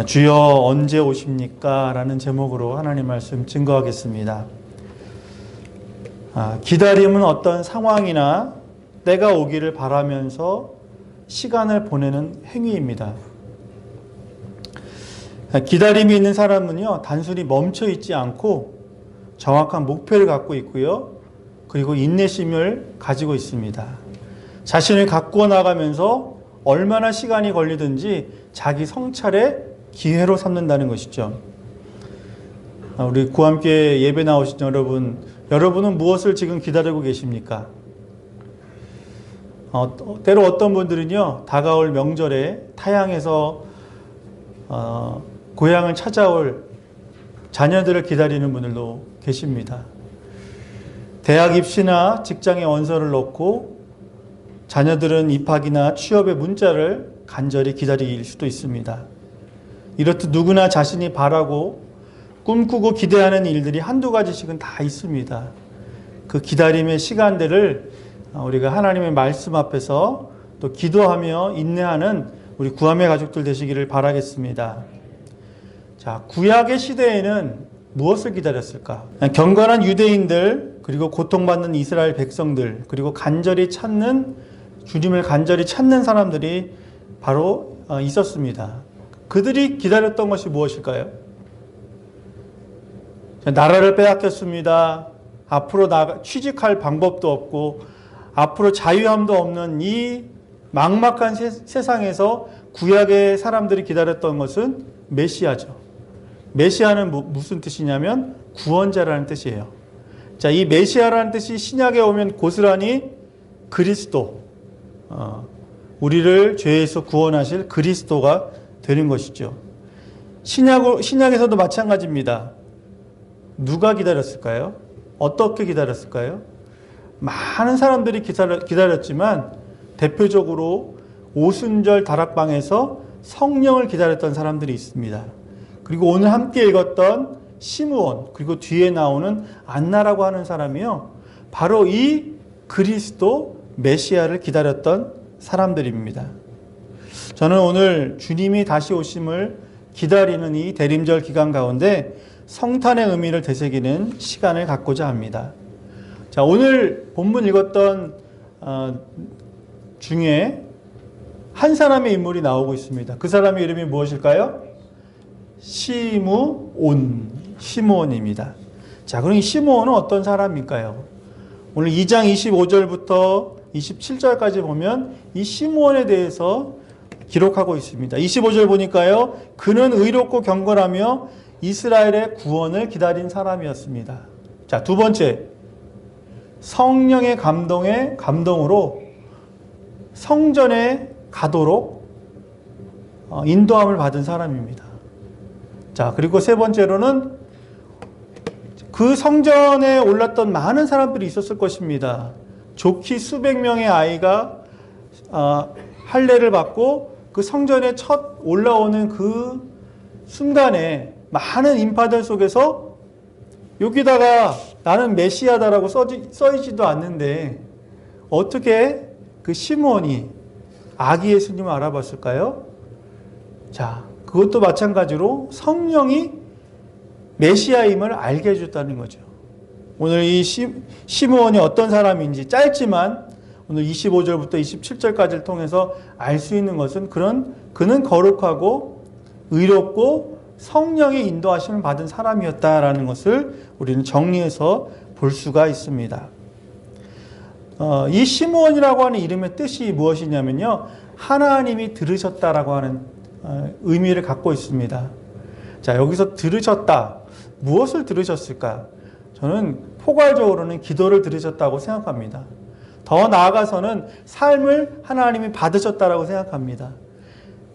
주여 언제 오십니까? 라는 제목으로 하나님 말씀 증거하겠습니다. 기다림은 어떤 상황이나 때가 오기를 바라면서 시간을 보내는 행위입니다. 기다림이 있는 사람은요, 단순히 멈춰 있지 않고 정확한 목표를 갖고 있고요, 그리고 인내심을 가지고 있습니다. 자신을 가꾸어 나가면서 얼마나 시간이 걸리든지 자기 성찰의 기회로 삼는다는 것이죠. 우리 구함교회 예배 나오신 여러분은 무엇을 지금 기다리고 계십니까? 때로 어떤 분들은요, 다가올 명절에 타향에서 고향을 찾아올 자녀들을 기다리는 분들도 계십니다. 대학 입시나 직장에 원서를 넣고 자녀들은 입학이나 취업의 문자를 간절히 기다릴 수도 있습니다. 이렇듯 누구나 자신이 바라고 꿈꾸고 기대하는 일들이 한두 가지씩은 다 있습니다. 그 기다림의 시간들을 우리가 하나님의 말씀 앞에서 또 기도하며 인내하는 우리 구함의 가족들 되시기를 바라겠습니다. 자, 구약의 시대에는 무엇을 기다렸을까? 경건한 유대인들, 그리고 고통받는 이스라엘 백성들, 그리고 주님을 간절히 찾는 사람들이 바로 있었습니다. 그들이 기다렸던 것이 무엇일까요? 나라를 빼앗겼습니다. 앞으로 취직할 방법도 없고 앞으로 자유함도 없는 이 막막한 세상에서 구약의 사람들이 기다렸던 것은 메시아죠. 메시아는 무슨 뜻이냐면 구원자라는 뜻이에요. 자, 이 메시아라는 뜻이 신약에 오면 고스란히 그리스도, 우리를 죄에서 구원하실 그리스도가 되는 것이죠. 신약에서도 마찬가지입니다. 누가 기다렸을까요? 어떻게 기다렸을까요? 많은 사람들이 기다렸지만 대표적으로 오순절 다락방에서 성령을 기다렸던 사람들이 있습니다. 그리고 오늘 함께 읽었던 시므온, 그리고 뒤에 나오는 안나라고 하는 사람이요, 바로 이 그리스도 메시아를 기다렸던 사람들입니다. 저는 오늘 주님이 다시 오심을 기다리는 이 대림절 기간 가운데 성탄의 의미를 되새기는 시간을 갖고자 합니다. 자, 오늘 본문 읽었던 중에 한 사람의 인물이 나오고 있습니다. 그 사람의 이름이 무엇일까요? 시므온입니다. 자, 그럼 이 시므온은 어떤 사람일까요? 오늘 2장 25절부터 27절까지 보면 이 시므온에 대해서 기록하고 있습니다. 25절 보니까요, 그는 의롭고 경건하며 이스라엘의 구원을 기다린 사람이었습니다. 자, 두 번째, 성령의 감동으로 성전에 가도록 인도함을 받은 사람입니다. 자, 그리고 세 번째로는 그 성전에 올랐던 많은 사람들이 있었을 것입니다. 좋기 수백 명의 아이가 할례를 받고 그 성전에 첫 올라오는 그 순간에 많은 인파들 속에서 여기다가 나는 메시아다라고 써있지도 않는데 어떻게 그 시므온이 아기 예수님을 알아봤을까요? 자, 그것도 마찬가지로 성령이 메시아임을 알게 해줬다는 거죠. 오늘 이 시므온이 어떤 사람인지 짧지만 오늘 25절부터 27절까지를 통해서 알 수 있는 것은 그는 거룩하고 의롭고 성령의 인도하심을 받은 사람이었다라는 것을 우리는 정리해서 볼 수가 있습니다. 이 시므온이라고 하는 이름의 뜻이 무엇이냐면요, 하나님이 들으셨다라고 하는 의미를 갖고 있습니다. 자, 여기서 들으셨다. 무엇을 들으셨을까? 저는 포괄적으로는 기도를 들으셨다고 생각합니다. 더 나아가서는 삶을 하나님이 받으셨다라고 생각합니다.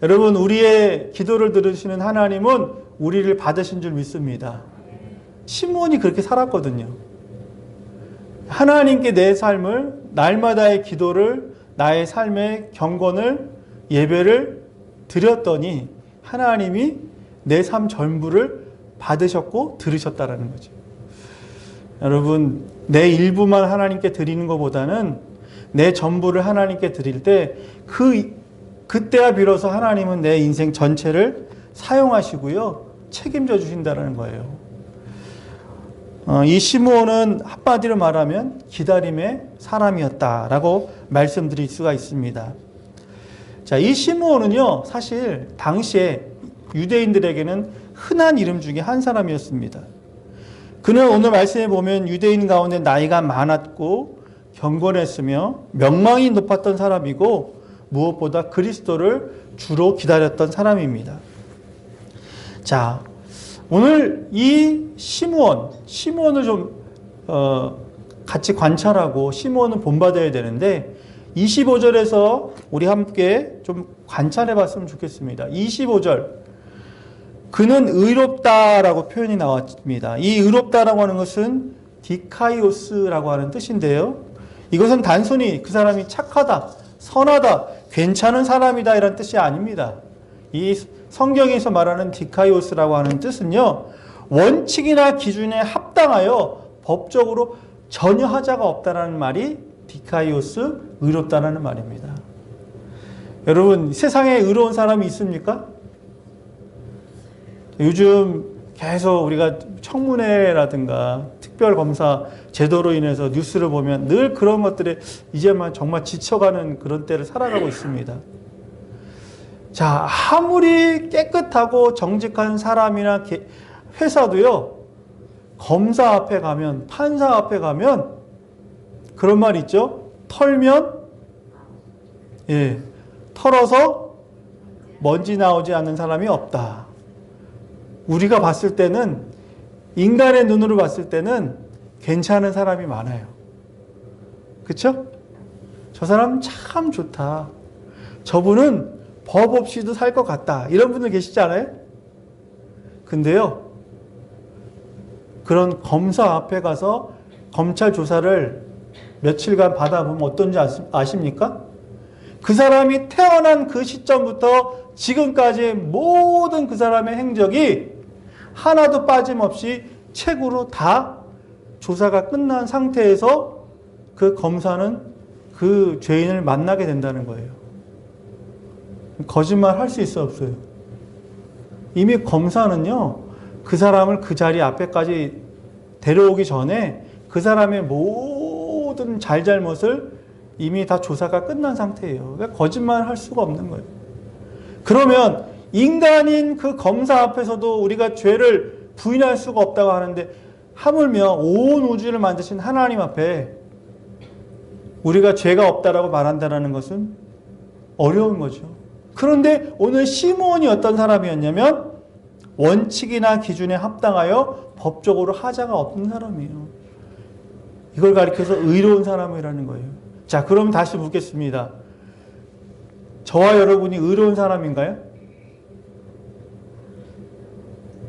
여러분, 우리의 기도를 들으시는 하나님은 우리를 받으신 줄 믿습니다. 시므온이 그렇게 살았거든요. 하나님께 내 삶을, 날마다의 기도를, 나의 삶의 경건을, 예배를 드렸더니 하나님이 내 삶 전부를 받으셨고 들으셨다라는 거죠. 여러분, 내 일부만 하나님께 드리는 것보다는 내 전부를 하나님께 드릴 때 그때야 비로소 하나님은 내 인생 전체를 사용하시고요. 책임져 주신다는 거예요. 이 시므온은 한마디로 말하면 기다림의 사람이었다라고 말씀드릴 수가 있습니다. 자, 이 시므온은요, 사실 당시에 유대인들에게는 흔한 이름 중에 한 사람이었습니다. 그는 오늘 말씀에 보면 유대인 가운데 나이가 많았고 경건했으며 명망이 높았던 사람이고 무엇보다 그리스도를 주로 기다렸던 사람입니다. 자, 오늘 이 시므온을 좀 같이 관찰하고 시므온을 본받아야 되는데 25절에서 우리 함께 좀 관찰해 봤으면 좋겠습니다. 25절. 그는 의롭다라고 표현이 나왔습니다. 이 의롭다라고 하는 것은 디카이오스라고 하는 뜻인데요. 이것은 단순히 그 사람이 착하다, 선하다, 괜찮은 사람이다 이런 뜻이 아닙니다. 이 성경에서 말하는 디카이오스라고 하는 뜻은요, 원칙이나 기준에 합당하여 법적으로 전혀 하자가 없다라는 말이 디카이오스, 의롭다라는 말입니다. 여러분, 세상에 의로운 사람이 있습니까? 요즘 계속 우리가 청문회라든가 특별검사 제도로 인해서 뉴스를 보면 늘 그런 것들에 이제만 정말 지쳐가는 그런 때를 살아가고 있습니다. 자, 아무리 깨끗하고 정직한 사람이나 회사도요, 검사 앞에 가면, 판사 앞에 가면 그런 말 있죠? 털면, 털어서 먼지 나오지 않는 사람이 없다. 우리가 봤을 때는, 인간의 눈으로 봤을 때는 괜찮은 사람이 많아요. 그쵸? 저 사람 참 좋다. 저분은 법 없이도 살 것 같다. 이런 분들 계시지 않아요? 근데요, 그런 검사 앞에 가서 검찰 조사를 며칠간 받아보면 어떤지 아십니까? 그 사람이 태어난 그 시점부터 지금까지 모든 그 사람의 행적이 하나도 빠짐없이 책으로 다 조사가 끝난 상태에서 그 검사는 그 죄인을 만나게 된다는 거예요. 거짓말 할 수 있어 없어요? 이미 검사는요, 그 사람을 그 자리 앞에까지 데려오기 전에 그 사람의 모든 잘잘못을 이미 다 조사가 끝난 상태예요. 그러니까 거짓말 할 수가 없는 거예요. 그러면 인간인 그 검사 앞에서도 우리가 죄를 부인할 수가 없다고 하는데 하물며 온 우주를 만드신 하나님 앞에 우리가 죄가 없다라고 말한다는 것은 어려운 거죠. 그런데 오늘 시므온이 어떤 사람이었냐면 원칙이나 기준에 합당하여 법적으로 하자가 없는 사람이에요. 이걸 가리켜서 의로운 사람이라는 거예요. 자, 그럼 다시 묻겠습니다. 저와 여러분이 의로운 사람인가요?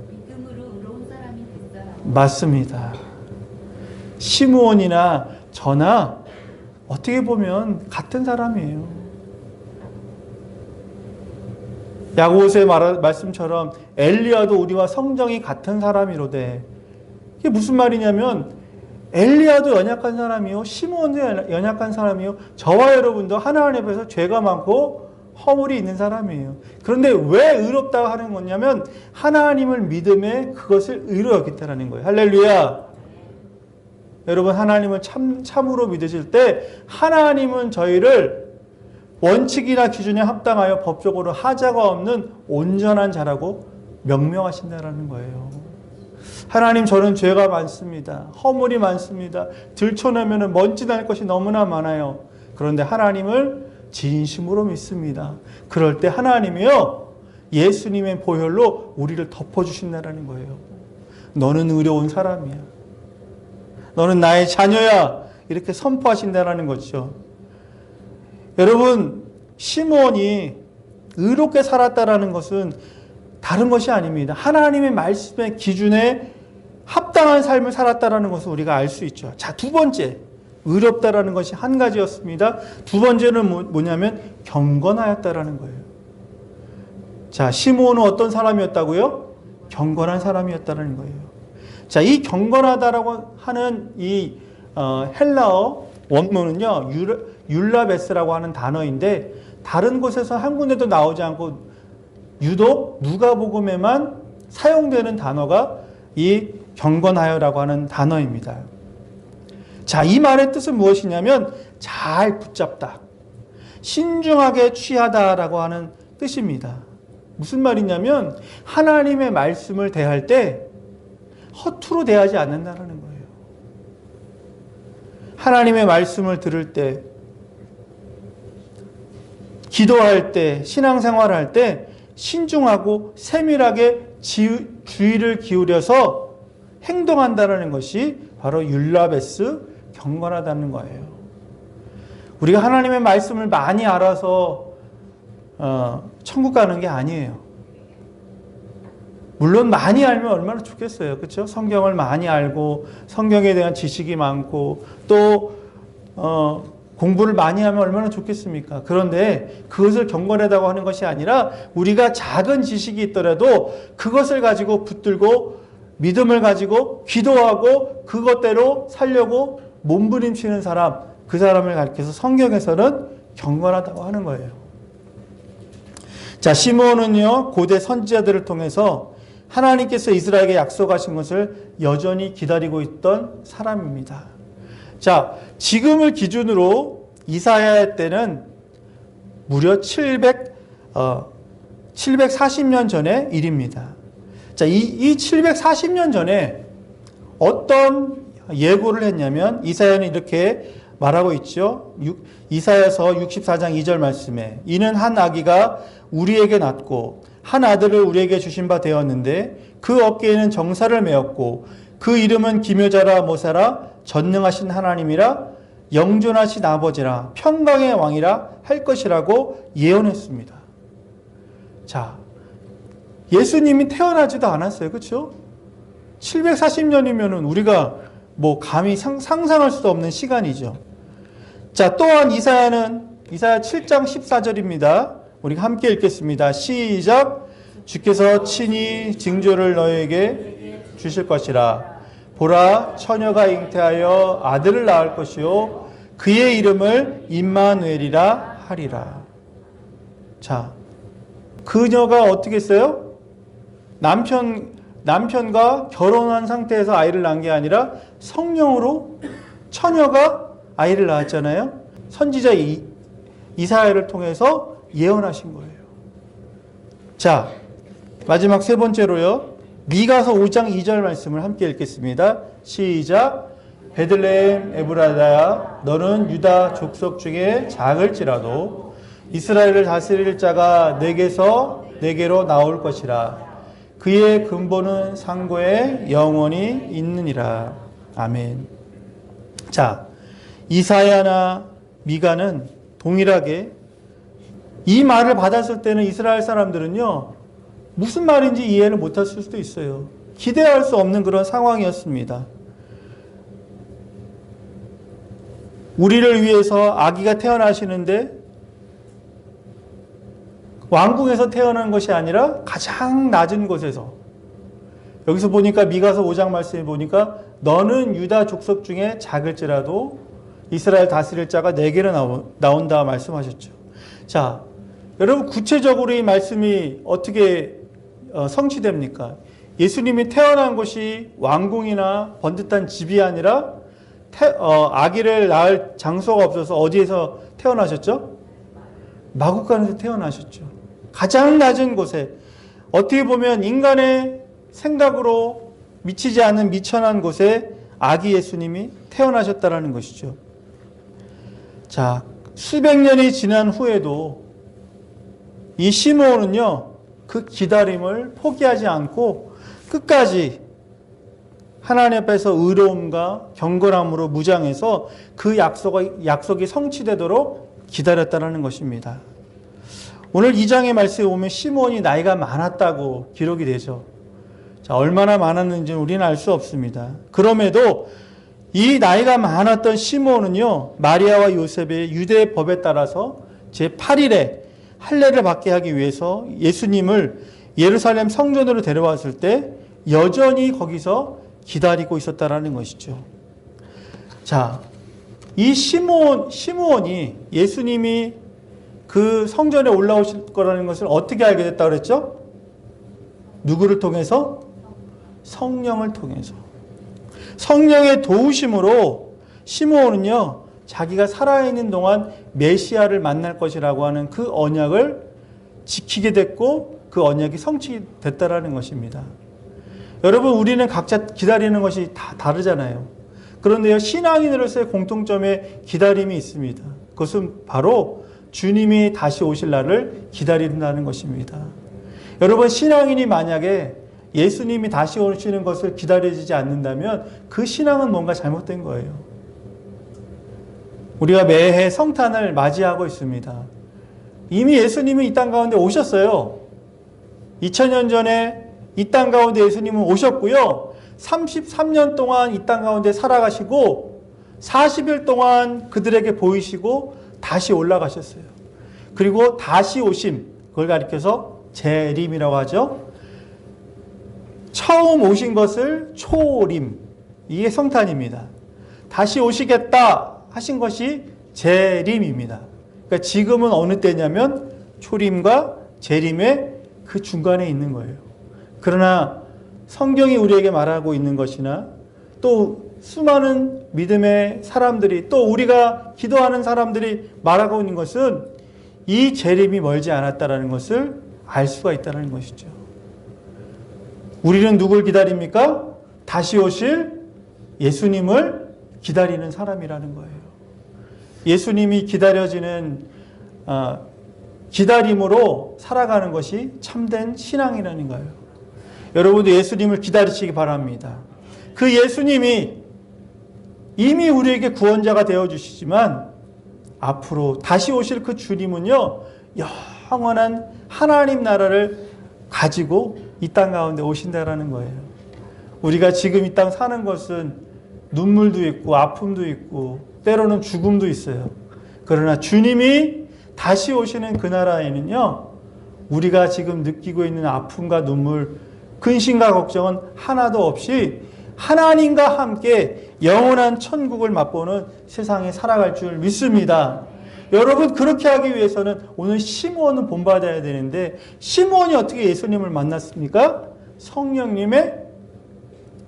믿음으로 의로운 사람이 됐어요. 맞습니다. 시므온이나 저나 어떻게 보면 같은 사람이에요. 야고보서의 말씀처럼 엘리야도 우리와 성정이 같은 사람이로되, 이게 무슨 말이냐면 엘리야도 연약한 사람이요, 시므온도 연약한 사람이요, 저와 여러분도 하나님 앞에서 죄가 많고 허물이 있는 사람이에요. 그런데 왜 의롭다고 하는 거냐면 하나님을 믿음에 그것을 의로 여겼다는 거예요. 할렐루야. 여러분, 하나님을 참으로 믿으실 때 하나님은 저희를 원칙이나 기준에 합당하여 법적으로 하자가 없는 온전한 자라고 명명하신다는 거예요. 하나님, 저는 죄가 많습니다. 허물이 많습니다. 들춰내면 먼지 날 것이 너무나 많아요. 그런데 하나님을 진심으로 믿습니다. 그럴 때 하나님이요, 예수님의 보혈로 우리를 덮어주신다는 거예요. 너는 의로운 사람이야. 너는 나의 자녀야. 이렇게 선포하신다는 거죠. 여러분, 시므온이 의롭게 살았다라는 것은 다른 것이 아닙니다. 하나님의 말씀의 기준에 합당한 삶을 살았다라는 것을 우리가 알 수 있죠. 자, 두 번째, 의롭다라는 것이 한 가지였습니다. 두 번째는 뭐냐면 경건하였다라는 거예요. 자, 시므온은 어떤 사람이었다고요? 경건한 사람이었다는 거예요. 자, 이 경건하다라고 하는 이 헬라어 원문은요, 율라베스라고 하는 단어인데 다른 곳에서 한 군데도 나오지 않고 유독 누가복음에만 사용되는 단어가 이 경건하여라고 하는 단어입니다. 자, 이 말의 뜻은 무엇이냐면 잘 붙잡다, 신중하게 취하다라고 하는 뜻입니다. 무슨 말이냐면 하나님의 말씀을 대할 때 허투루 대하지 않는다는 거예요. 하나님의 말씀을 들을 때, 기도할 때, 신앙생활할 때 신중하고 세밀하게 주의를 기울여서 행동한다는 것이 바로 율라베스, 경건하다는 거예요. 우리가 하나님의 말씀을 많이 알아서 천국 가는 게 아니에요. 물론 많이 알면 얼마나 좋겠어요. 그렇죠? 성경을 많이 알고 성경에 대한 지식이 많고 또 공부를 많이 하면 얼마나 좋겠습니까? 그런데 그것을 경건하다고 하는 것이 아니라 우리가 작은 지식이 있더라도 그것을 가지고 붙들고 믿음을 가지고 기도하고 그것대로 살려고 몸부림치는 사람, 그 사람을 가리켜서 성경에서는 경건하다고 하는 거예요. 자, 시므온은요, 고대 선지자들을 통해서 하나님께서 이스라엘에게 약속하신 것을 여전히 기다리고 있던 사람입니다. 자, 지금을 기준으로 이사야 때는 무려 740년 전의 일입니다. 자, 이 740년 전에 어떤 예고를 했냐면 이사야는 이렇게 말하고 있죠. 이사야서 64장 2절 말씀에 이는 한 아기가 우리에게 낳고 한 아들을 우리에게 주신 바 되었는데 그 어깨에는 정사를 메었고 그 이름은 기묘자라 모사라 전능하신 하나님이라 영존하신 아버지라 평강의 왕이라 할 것이라고 예언했습니다. 자, 예수님이 태어나지도 않았어요. 그렇죠? 740년이면 우리가 뭐 감히 상상할 수도 없는 시간이죠. 자, 또한 이사야 7장 14절입니다. 우리 함께 읽겠습니다. 시작. 주께서 친히 징조를 너에게 주실 것이라. 보라, 처녀가 잉태하여 아들을 낳을 것이요 그의 이름을 임마누엘이라 하리라. 자, 그녀가 어떻게 했어요? 남편과 결혼한 상태에서 아이를 낳은 게 아니라 성령으로 처녀가 아이를 낳았잖아요. 선지자 이사야를 통해서 예언하신 거예요. 자, 마지막 세 번째로요. 미가서 5장 2절 말씀을 함께 읽겠습니다. 시작. 베들레헴 에브라다야 너는 유다 족속 중에 작을지라도 이스라엘을 다스릴 자가 내게로 나올 것이라. 그의 근본은 상고에 영원히 있느니라. 아멘. 자, 이사야나 미가는 동일하게 이 말을 받았을 때는 이스라엘 사람들은요, 무슨 말인지 이해를 못했을 수도 있어요. 기대할 수 없는 그런 상황이었습니다. 우리를 위해서 아기가 태어나시는데 왕궁에서 태어난 것이 아니라 가장 낮은 곳에서, 여기서 보니까 미가서 5장 말씀에 보니까 너는 유다 족속 중에 작을지라도 이스라엘 다스릴 자가 내게로 나온다 말씀하셨죠. 자, 여러분 구체적으로 이 말씀이 어떻게 성취됩니까? 예수님이 태어난 곳이 왕궁이나 번듯한 집이 아니라 아기를 낳을 장소가 없어서 어디에서 태어나셨죠? 마구간에서 태어나셨죠. 가장 낮은 곳에, 어떻게 보면 인간의 생각으로 미치지 않는 미천한 곳에 아기 예수님이 태어나셨다라는 것이죠. 자, 수백 년이 지난 후에도 이 시므온은요, 그 기다림을 포기하지 않고 끝까지 하나님 앞에서 의로움과 경건함으로 무장해서 그 약속이 성취되도록 기다렸다는 것입니다. 오늘 2장의 말씀에 보면 시므온이 나이가 많았다고 기록이 되죠. 자, 얼마나 많았는지는 우리는 알 수 없습니다. 그럼에도 이 나이가 많았던 시므온은요, 마리아와 요셉의 유대 법에 따라서 제8일에 할례를 받게 하기 위해서 예수님을 예루살렘 성전으로 데려왔을 때 여전히 거기서 기다리고 있었다라는 것이죠. 자, 이 시므온이 예수님이 그 성전에 올라오실 거라는 것을 어떻게 알게 됐다고 그랬죠? 누구를 통해서? 성령을 통해서. 성령의 도우심으로 시므온은요, 자기가 살아있는 동안 메시아를 만날 것이라고 하는 그 언약을 지키게 됐고 그 언약이 성취됐다라는 것입니다. 여러분, 우리는 각자 기다리는 것이 다 다르잖아요. 그런데요, 신앙인으로서의 공통점에 기다림이 있습니다. 그것은 바로 주님이 다시 오실 날을 기다린다는 것입니다. 여러분, 신앙인이 만약에 예수님이 다시 오시는 것을 기다려지지 않는다면 그 신앙은 뭔가 잘못된 거예요. 우리가 매해 성탄을 맞이하고 있습니다. 이미 예수님이 이 땅 가운데 오셨어요. 2000년 전에 이 땅 가운데 예수님은 오셨고요. 33년 동안 이 땅 가운데 살아가시고 40일 동안 그들에게 보이시고 다시 올라가셨어요. 그리고 다시 오심, 그걸 가리켜서 재림이라고 하죠. 처음 오신 것을 초림, 이게 성탄입니다. 다시 오시겠다 하신 것이 재림입니다. 그러니까 지금은 어느 때냐면 초림과 재림의 그 중간에 있는 거예요. 그러나 성경이 우리에게 말하고 있는 것이나 또 수많은 믿음의 사람들이 또 우리가 기도하는 사람들이 말하고 있는 것은 이 재림이 멀지 않았다는 것을 알 수가 있다는 것이죠. 우리는 누굴 기다립니까? 다시 오실 예수님을 기다리는 사람이라는 거예요. 예수님이 기다려지는 기다림으로 살아가는 것이 참된 신앙이라는 거예요. 여러분도 예수님을 기다리시기 바랍니다. 그 예수님이 이미 우리에게 구원자가 되어주시지만 앞으로 다시 오실 그 주님은요, 영원한 하나님 나라를 가지고 이 땅 가운데 오신다라는 거예요. 우리가 지금 이 땅 사는 것은 눈물도 있고 아픔도 있고 때로는 죽음도 있어요. 그러나 주님이 다시 오시는 그 나라에는요, 우리가 지금 느끼고 있는 아픔과 눈물, 근심과 걱정은 하나도 없이 하나님과 함께 영원한 천국을 맛보는 세상에 살아갈 줄 믿습니다. 여러분, 그렇게 하기 위해서는 오늘 시므온은 본받아야 되는데 시므온이 어떻게 예수님을 만났습니까? 성령님의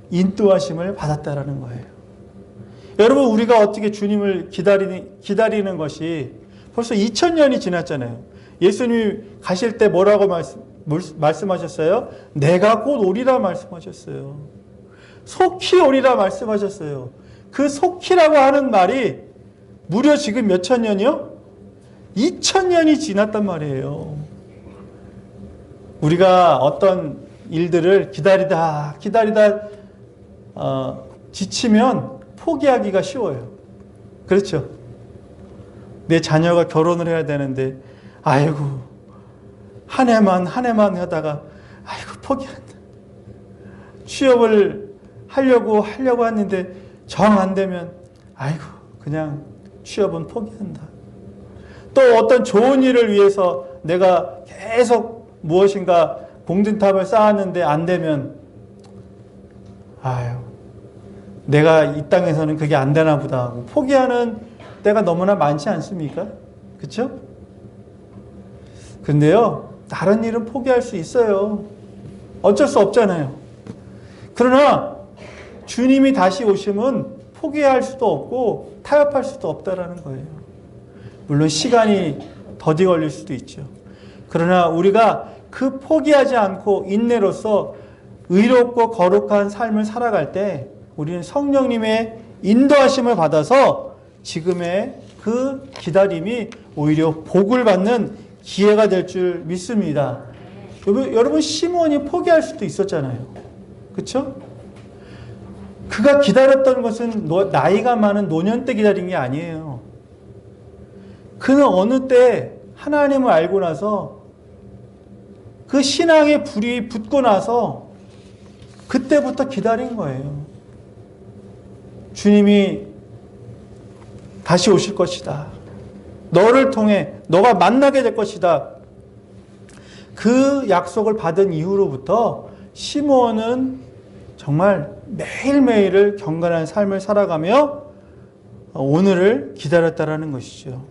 인도하심을 받았다라는 거예요. 여러분, 우리가 어떻게 주님을 기다리는 것이 벌써 2000년이 지났잖아요. 예수님이 가실 때 뭐라고 말씀하셨어요? 내가 곧 오리라 말씀하셨어요. 속히 오리라 말씀하셨어요. 그 속히라고 하는 말이 무려 지금 몇 천 년이요? 2000년이 지났단 말이에요. 우리가 어떤 일들을 기다리다 지치면 포기하기가 쉬워요. 그렇죠? 내 자녀가 결혼을 해야 되는데 아이고 한 해만 하다가 아이고 포기한다. 취업을 하려고 했는데 정 안 되면 아이고 그냥 취업은 포기한다. 또 어떤 좋은 일을 위해서 내가 계속 무엇인가 공든탑을 쌓았는데 안 되면 아유 내가 이 땅에서는 그게 안 되나 보다 하고 포기하는 때가 너무나 많지 않습니까? 그렇죠? 근데요, 다른 일은 포기할 수 있어요. 어쩔 수 없잖아요. 그러나 주님이 다시 오시면 포기할 수도 없고 타협할 수도 없다라는 거예요. 물론 시간이 더디 걸릴 수도 있죠. 그러나 우리가 그 포기하지 않고 인내로서 의롭고 거룩한 삶을 살아갈 때 우리는 성령님의 인도하심을 받아서 지금의 그 기다림이 오히려 복을 받는 기회가 될 줄 믿습니다. 여러분 시므온이 포기할 수도 있었잖아요. 그렇죠? 그가 기다렸던 것은 나이가 많은 노년 때 기다린 게 아니에요. 그는 어느 때 하나님을 알고 나서 그 신앙의 불이 붙고 나서 그때부터 기다린 거예요. 주님이 다시 오실 것이다. 너를 통해 너가 만나게 될 것이다. 그 약속을 받은 이후로부터 시므온은 정말 매일매일을 경건한 삶을 살아가며 오늘을 기다렸다라는 것이죠.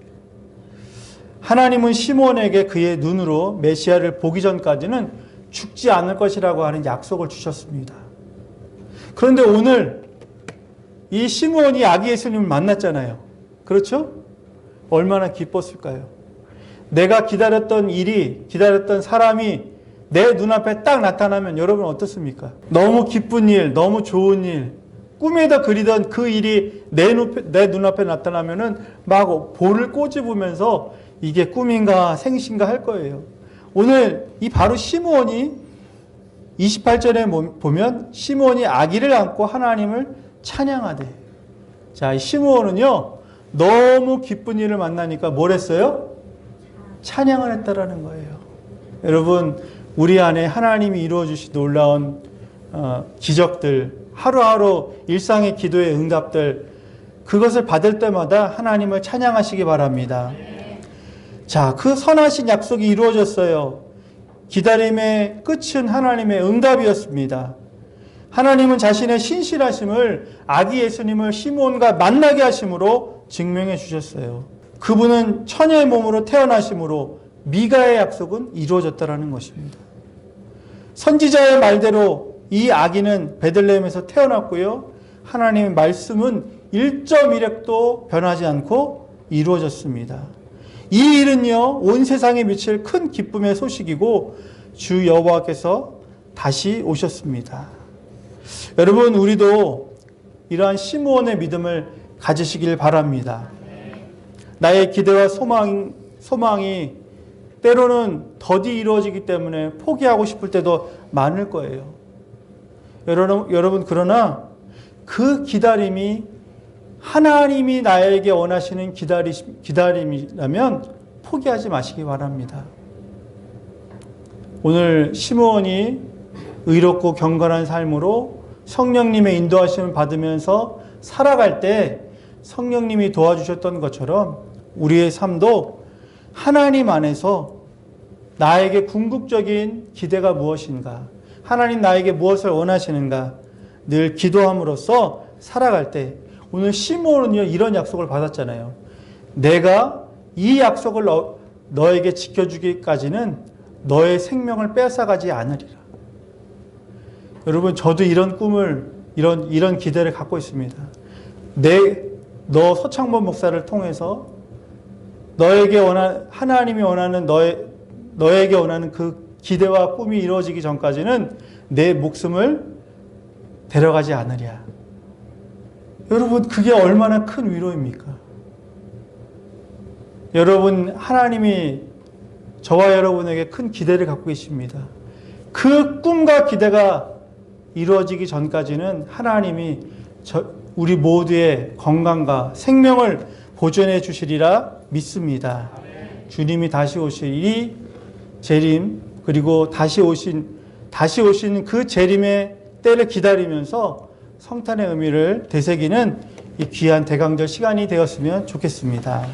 하나님은 시므온에게 그의 눈으로 메시아를 보기 전까지는 죽지 않을 것이라고 하는 약속을 주셨습니다. 그런데 오늘 이 시므온이 아기 예수님을 만났잖아요. 그렇죠? 얼마나 기뻤을까요? 내가 기다렸던 일이, 기다렸던 사람이 내 눈앞에 딱 나타나면 여러분 어떻습니까? 너무 기쁜 일, 너무 좋은 일, 꿈에도 그리던 그 일이 내 눈앞에 나타나면은 막 볼을 꼬집으면서 이게 꿈인가 생신가 할 거예요. 오늘 이 바로 시므온이 28절에 보면 시므온이 아기를 안고 하나님을 찬양하되. 자, 이 시므온은요, 너무 기쁜 일을 만나니까 뭘 했어요? 찬양을 했다라는 거예요. 여러분, 우리 안에 하나님이 이루어주신 놀라운 기적들, 하루하루 일상의 기도의 응답들, 그것을 받을 때마다 하나님을 찬양하시기 바랍니다. 자, 그 선하신 약속이 이루어졌어요. 기다림의 끝은 하나님의 응답이었습니다. 하나님은 자신의 신실하심을 아기 예수님을 시므온과 만나게 하심으로 증명해 주셨어요. 그분은 처녀의 몸으로 태어나심으로 미가의 약속은 이루어졌다라는 것입니다. 선지자의 말대로 이 아기는 베들레헴에서 태어났고요. 하나님의 말씀은 1.1획도 변하지 않고 이루어졌습니다. 이 일은요, 온 세상에 미칠 큰 기쁨의 소식이고 주 여호와께서 다시 오셨습니다. 여러분, 우리도 이러한 시므온의 믿음을 가지시길 바랍니다. 나의 기대와 소망이 때로는 더디 이루어지기 때문에 포기하고 싶을 때도 많을 거예요. 여러분, 그러나 그 기다림이 하나님이 나에게 원하시는 기다림이라면 포기하지 마시기 바랍니다. 오늘 시므온이 의롭고 경건한 삶으로 성령님의 인도하심을 받으면서 살아갈 때 성령님이 도와주셨던 것처럼 우리의 삶도 하나님 안에서 나에게 궁극적인 기대가 무엇인가, 하나님 나에게 무엇을 원하시는가 늘 기도함으로써 살아갈 때, 오늘 시므온은요 이런 약속을 받았잖아요. 내가 이 약속을 너에게 지켜주기까지는 너의 생명을 빼앗아가지 않으리라. 여러분, 저도 이런 꿈을, 이런 기대를 갖고 있습니다. 너 서창범 목사를 통해서 하나님이 원하는 너에게 원하는 그 기대와 꿈이 이루어지기 전까지는 내 목숨을 데려가지 않으랴. 여러분, 그게 얼마나 큰 위로입니까? 여러분, 하나님이 저와 여러분에게 큰 기대를 갖고 계십니다. 그 꿈과 기대가 이루어지기 전까지는 하나님이 우리 모두의 건강과 생명을 보존해 주시리라 믿습니다. 주님이 다시 오실 이 재림, 그리고 다시 오신 그 재림의 때를 기다리면서 성탄의 의미를 되새기는 이 귀한 대강절 시간이 되었으면 좋겠습니다.